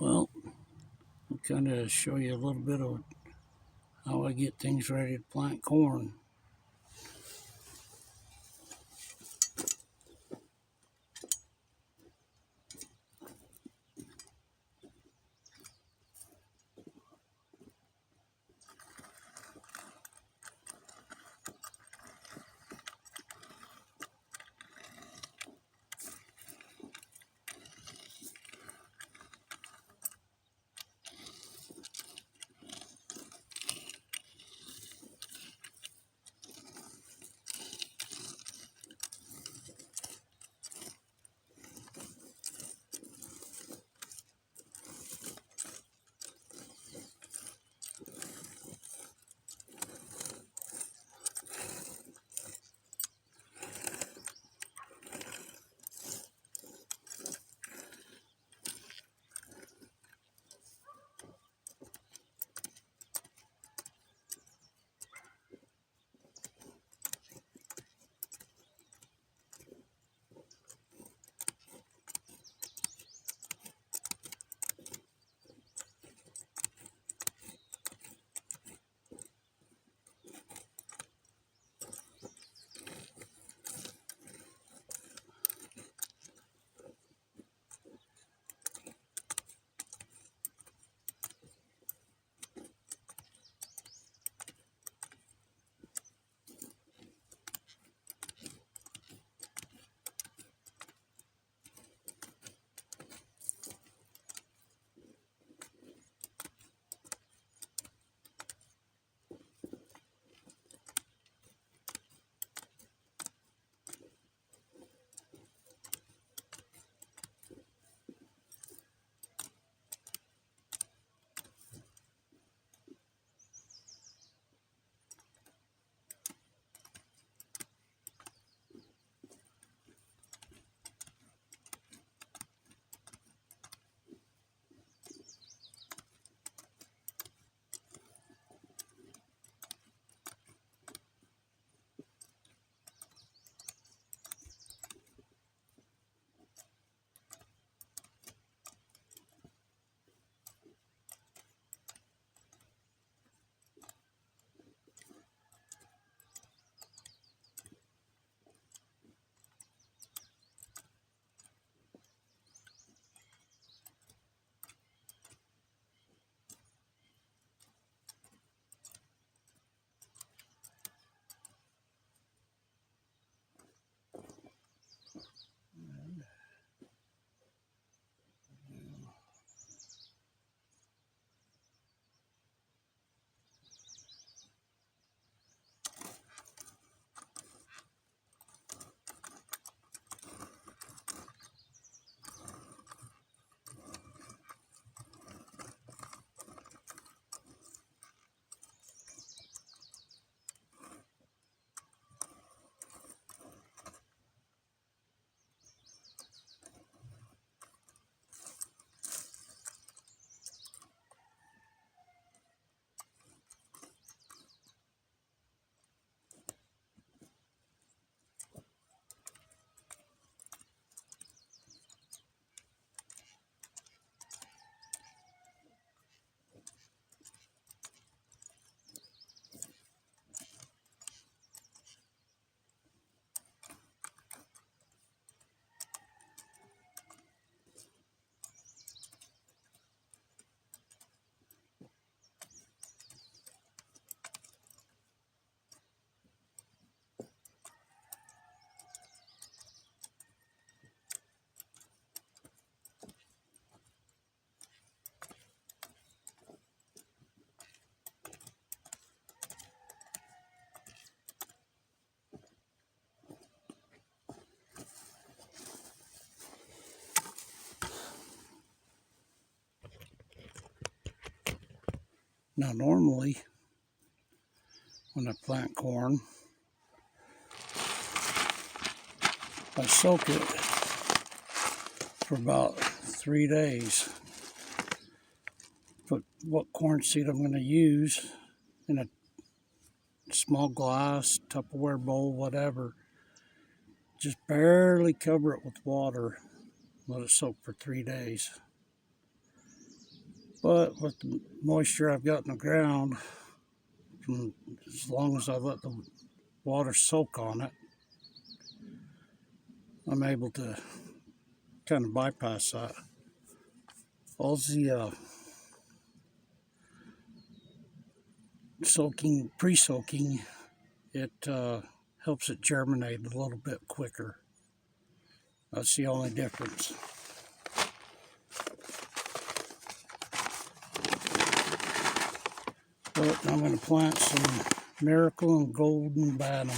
Well, I'll kind of show you a little bit of how I get things ready to plant corn. Now normally when I plant corn, I soak it for about 3 days. Put what corn seed I'm going to use in a small glass, Tupperware bowl, whatever. Just barely cover it with water. Let it soak for 3 days. But with the moisture I've got in the ground, as long as I let the water soak on it, I'm able to kind of bypass that. All the pre-soaking, it helps it germinate a little bit quicker. That's the only difference. But I'm going to plant some Miracle and Golden Bantam.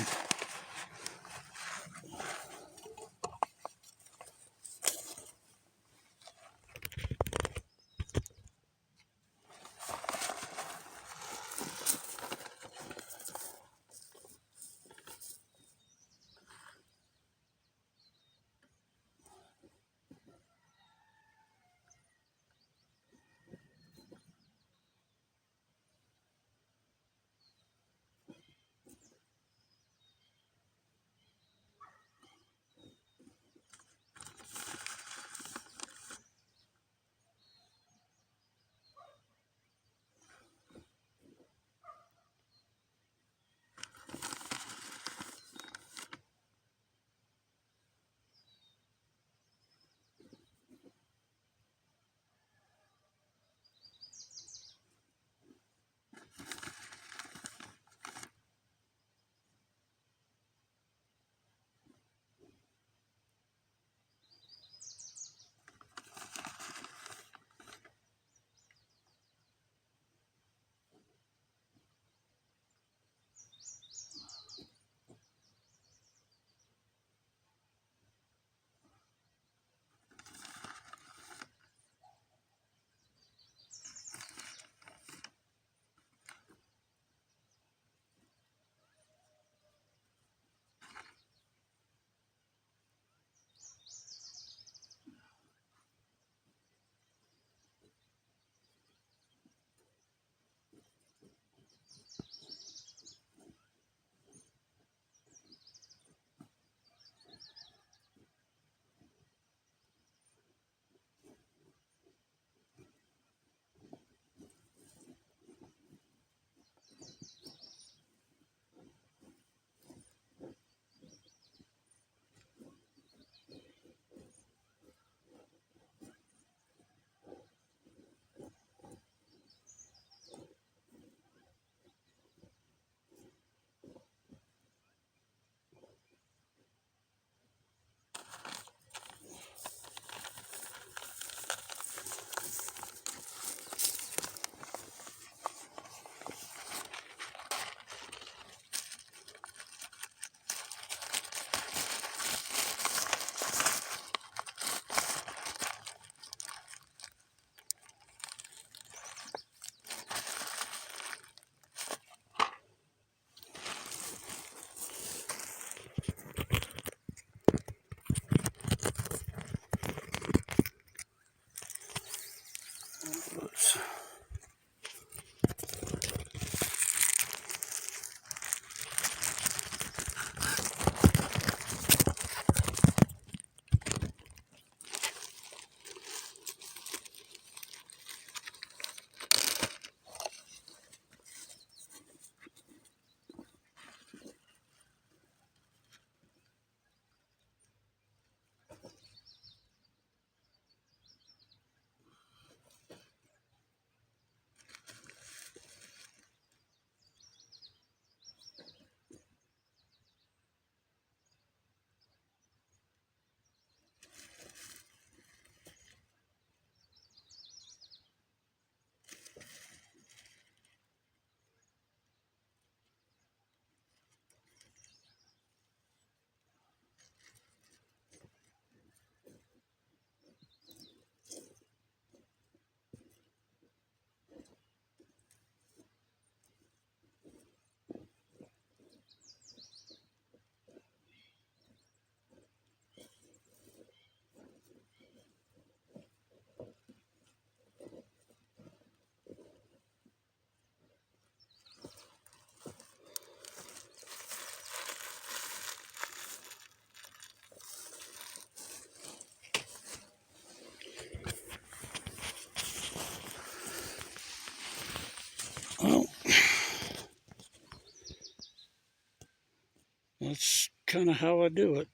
kind of how I do it.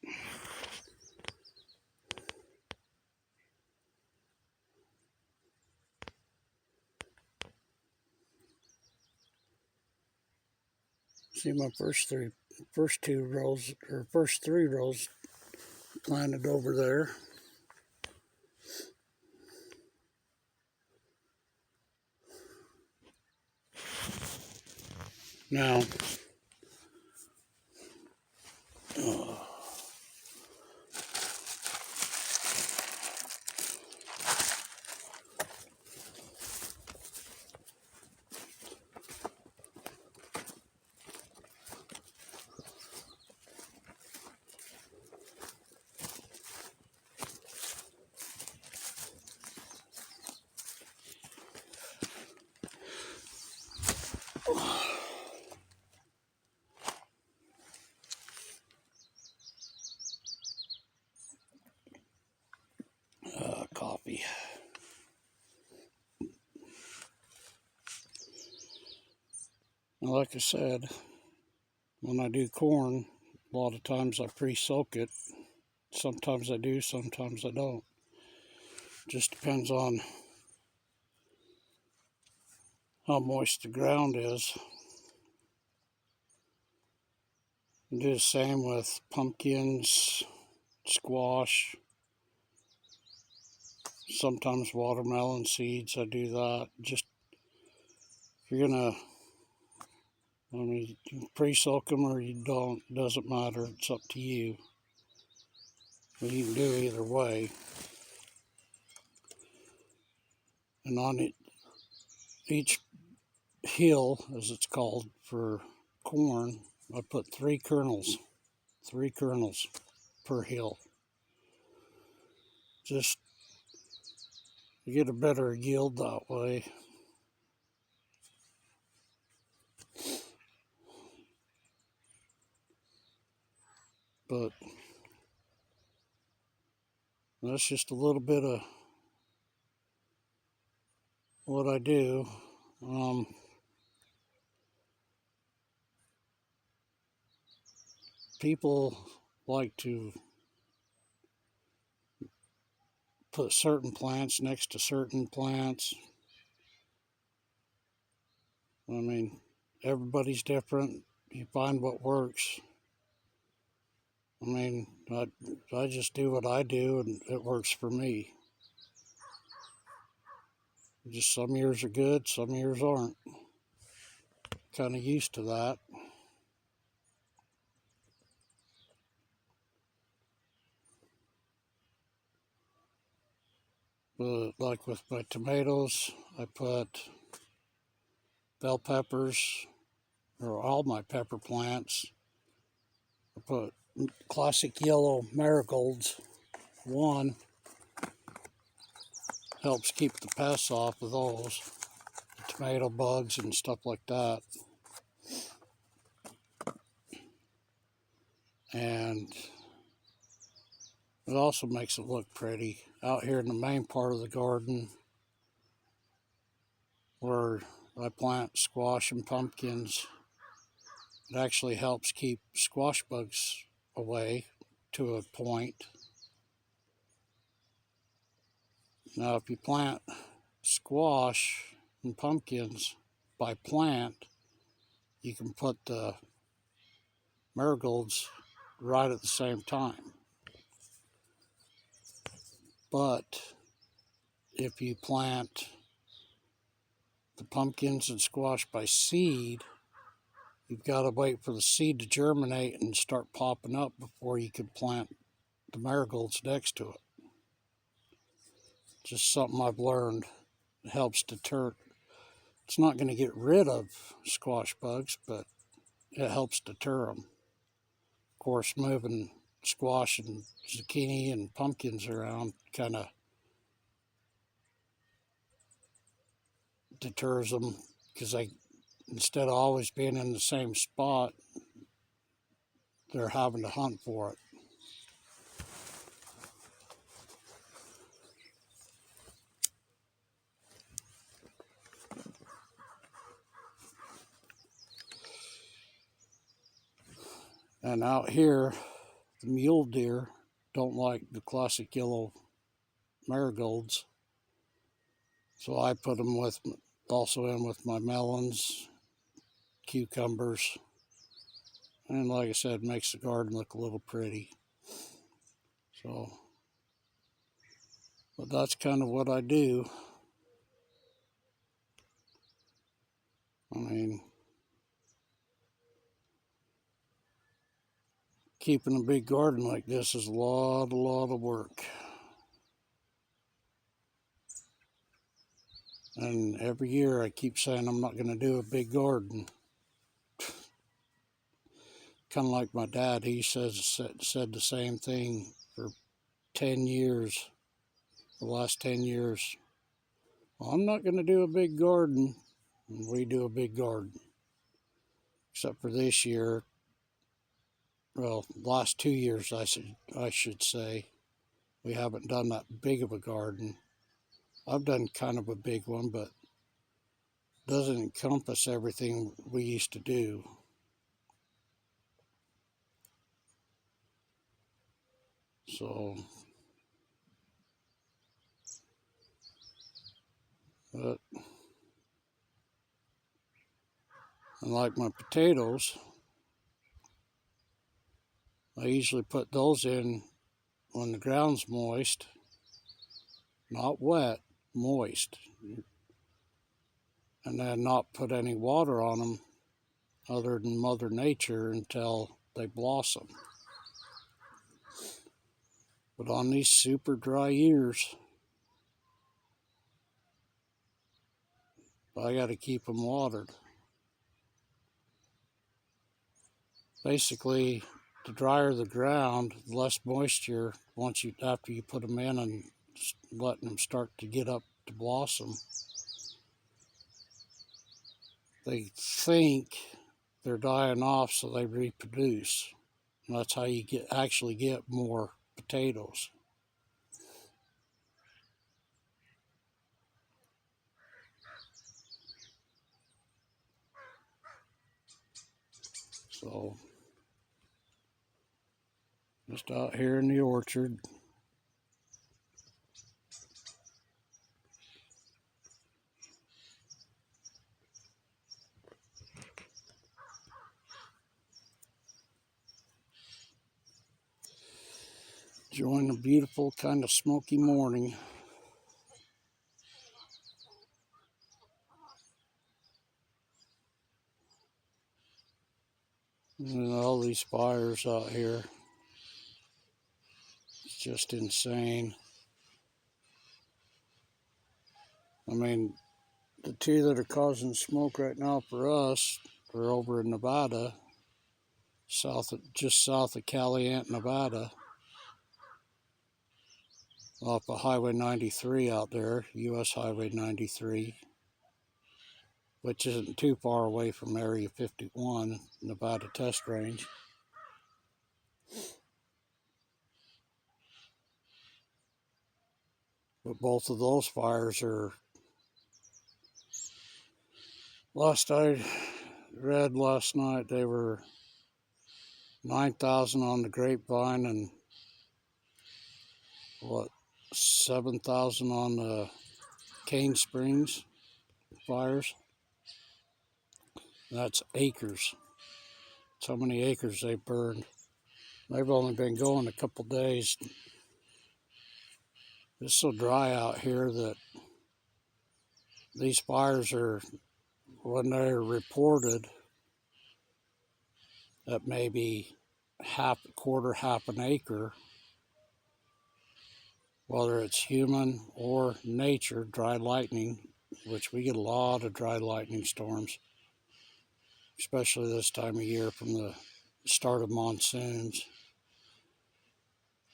See, my first three rows planted over there. Now, coffee. Now, like I said, when I do corn, a lot of times I pre-soak it. Sometimes I do, sometimes I don't. Just depends on how moist the ground is. And do the same with pumpkins, squash, sometimes watermelon seeds. I do that. Just, if you're gonna, I mean, you pre-soak them or you don't, doesn't matter. It's up to you. But you can do either way. And on it, each hill, as it's called for corn, I put 3 kernels per hill. Just to get a better yield that way. But that's just a little bit of what I do. People like to put certain plants next to certain plants. I mean, everybody's different. You find what works. I mean, I just do what I do and it works for me. Just some years are good, some years aren't. Kind of used to that. But like with my tomatoes, I put bell peppers, or all my pepper plants. I put classic yellow marigolds. One helps keep the pests off of those, the tomato bugs and stuff like that. And it also makes it look pretty. Out here in the main part of the garden, where I plant squash and pumpkins, it actually helps keep squash bugs away to a point. Now, if you plant squash and pumpkins by plant, you can put the marigolds right at the same time. But if you plant the pumpkins and squash by seed, you've got to wait for the seed to germinate and start popping up before you can plant the marigolds next to it. Just something I've learned. It helps deter. It's not going to get rid of squash bugs, but it helps deter them. Of course, moving squash and zucchini and pumpkins around kind of deters them, because they, instead of always being in the same spot, they're having to hunt for it. And out here, the mule deer don't like the classic yellow marigolds. So I put them also in with my melons, cucumbers, and like I said, makes the garden look a little pretty. So, but that's kind of what I do. I mean, keeping a big garden like this is a lot of work. And every year I keep saying I'm not going to do a big garden. Kind of like my dad, he said the same thing for 10 years, the last 10 years. Well, I'm not going to do a big garden. And we do a big garden. Except for this year, well, last 2 years I should say, we haven't done that big of a garden. I've done kind of a big one, but doesn't encompass everything we used to do. So, but, and like my potatoes, I usually put those in when the ground's moist, not wet, moist, and then not put any water on them other than Mother Nature until they blossom. But on these super dry years, I got to keep them watered. Basically, the drier the ground, the less moisture after you put them in and letting them start to get up to blossom. They think they're dying off, so they reproduce. And that's how you actually get more potatoes. So, just out here in the orchard. Enjoying a beautiful kind of smoky morning. And all these fires out here. It's just insane. I mean, the two that are causing smoke right now for us are over in Nevada, just south of Caliente, Nevada, off of Highway 93 out there, U.S. Highway 93, which isn't too far away from Area 51, Nevada Test Range. But both of those fires are, last I read last night, they were 9,000 on the Grapevine and 7,000 on the Cane Springs fires. That's acres. That's how many acres they burned. They've only been going a couple days. It's so dry out here that these fires are, when they're reported at maybe half an acre, whether it's human or nature, dry lightning, which we get a lot of dry lightning storms, especially this time of year from the start of monsoons.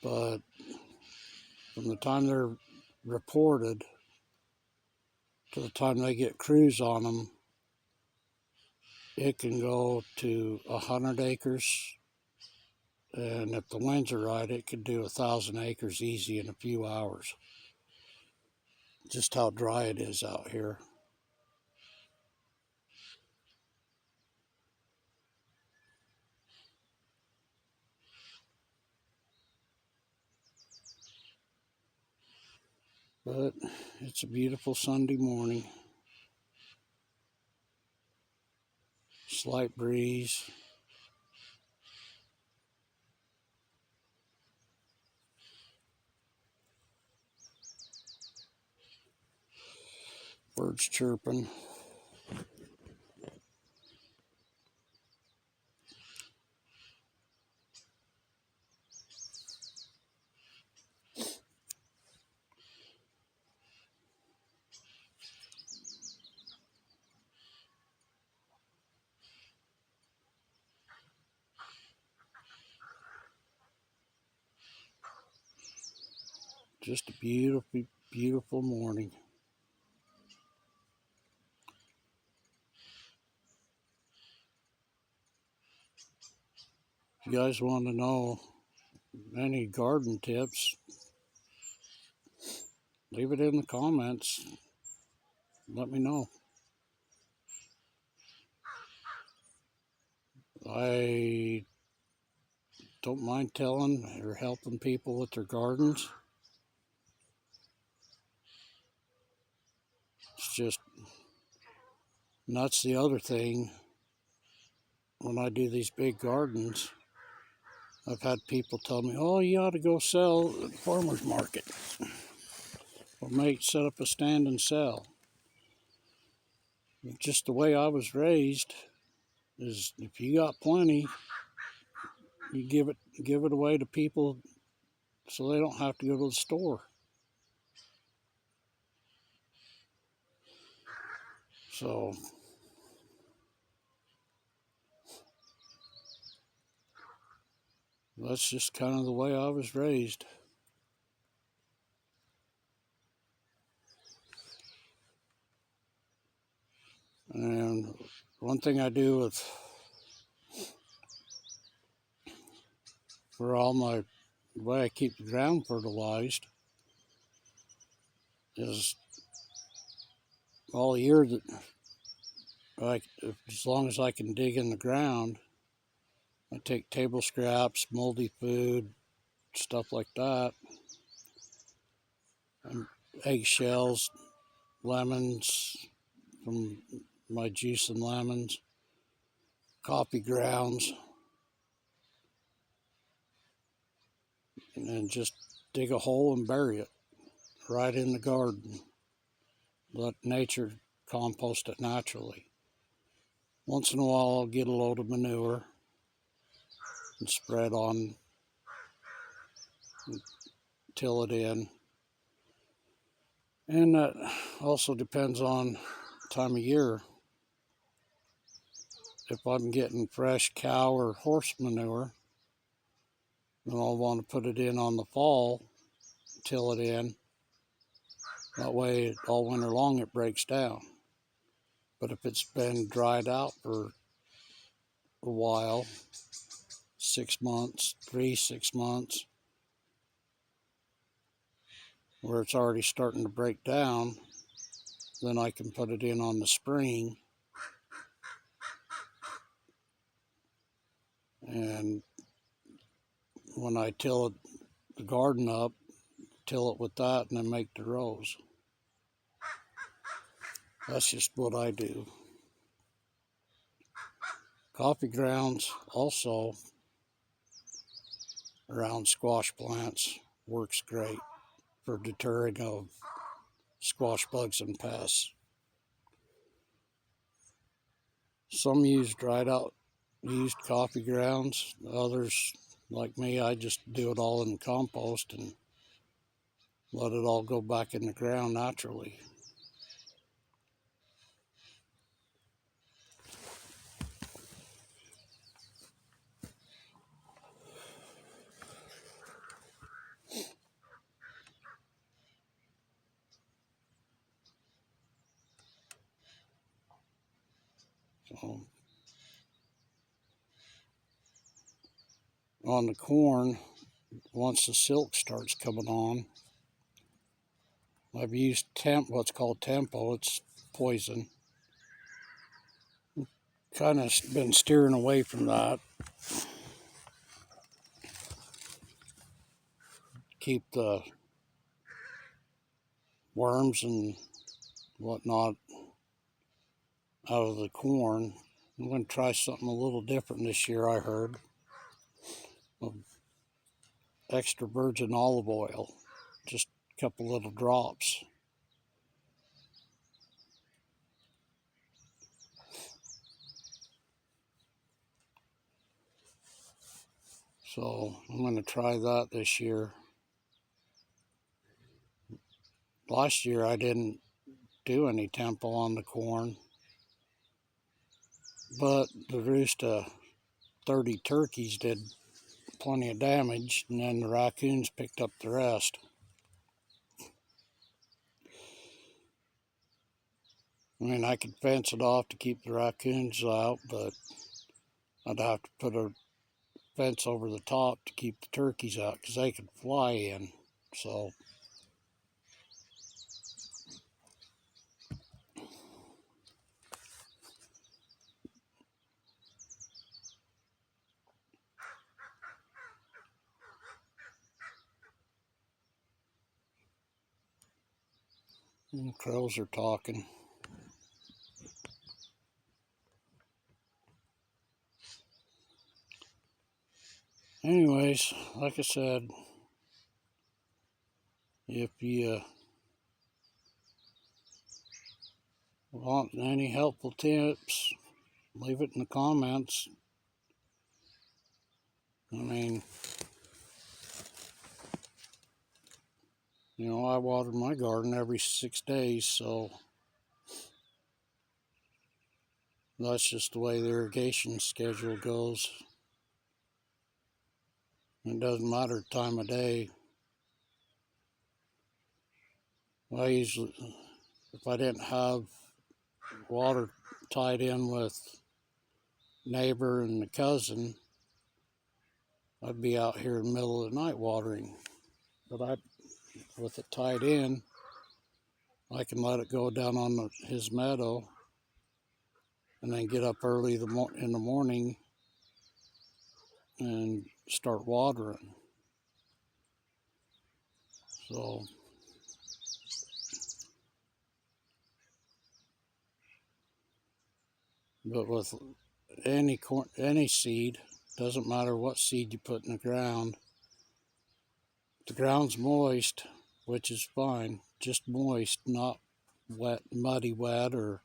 But from the time they're reported to the time they get crews on them, it can go to 100 acres. And if the winds are right, it could do 1,000 acres easy in a few hours. Just how dry it is out here. But it's a beautiful Sunday morning. Slight breeze. Birds chirping. Just a beautiful, beautiful morning. If you guys want to know any garden tips, leave it in the comments. Let me know. I don't mind telling or helping people with their gardens. It's just, and that's the other thing. When I do these big gardens, I've had people tell me, oh, you ought to go sell at the farmer's market. Or set up a stand and sell. Just the way I was raised is if you got plenty, you give it away to people so they don't have to go to the store. So that's just kind of the way I was raised. And one thing I do for all the way I keep the ground fertilized is all year that as long as I can dig in the ground, I take table scraps, moldy food, stuff like that, and eggshells, lemons from my juice and lemons, coffee grounds, and then just dig a hole and bury it right in the garden. Let nature compost it naturally. Once in a while I'll get a load of manure and spread on and till it in. And that also depends on time of year. If I'm getting fresh cow or horse manure, then I'll want to put it in on the fall, till it in. That way all winter long it breaks down. But if it's been dried out for a while, 6 months, 6 months, where it's already starting to break down, then I can put it in on the spring. And when I till the garden up, till it with that and then make the rows. That's just what I do. Coffee grounds also around squash plants works great for deterring of squash bugs and pests. Some use dried out used coffee grounds. Others, like me, I just do it all in compost and let it all go back in the ground naturally. So, on the corn, once the silk starts coming on, I've used what's called tempo. It's poison. Kind of been steering away from that. Keep the worms and whatnot out of the corn. I'm going to try something a little different this year, I heard. Extra virgin olive oil, just a couple little drops. So I'm going to try that this year. Last year I didn't do any temple on the corn, but the roost of 30 turkeys did plenty of damage, and then the raccoons picked up the rest. I mean, I could fence it off to keep the raccoons out, but I'd have to put a fence over the top to keep the turkeys out because they could fly in. So the crows are talking. Anyways, like I said, if you want any helpful tips, leave it in the comments. I mean, you know, I water my garden every 6 days, so that's just the way the irrigation schedule goes. It doesn't matter the time of day. I usually, if I didn't have water tied in with neighbor and the cousin, I'd be out here in the middle of the night watering. But with it tied in, I can let it go down on his meadow and then get up early in the morning and start watering. So but with any seed, doesn't matter what seed you put in the ground, the ground's moist, which is fine, just moist, not wet, muddy wet or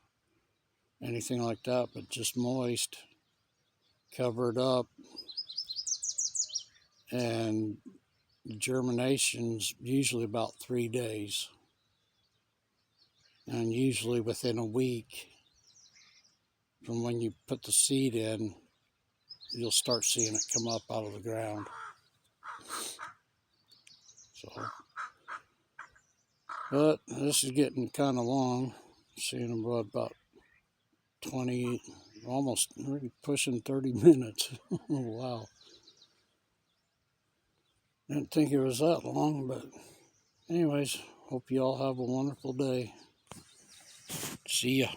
anything like that, but just moist. Cover it up, and germination's usually about 3 days, and usually within a week from when you put the seed in, you'll start seeing it come up out of the ground. So, but this is getting kind of long, seeing about 20, almost pushing 30 minutes. Wow. Didn't think it was that long, but anyways, hope you all have a wonderful day. See ya.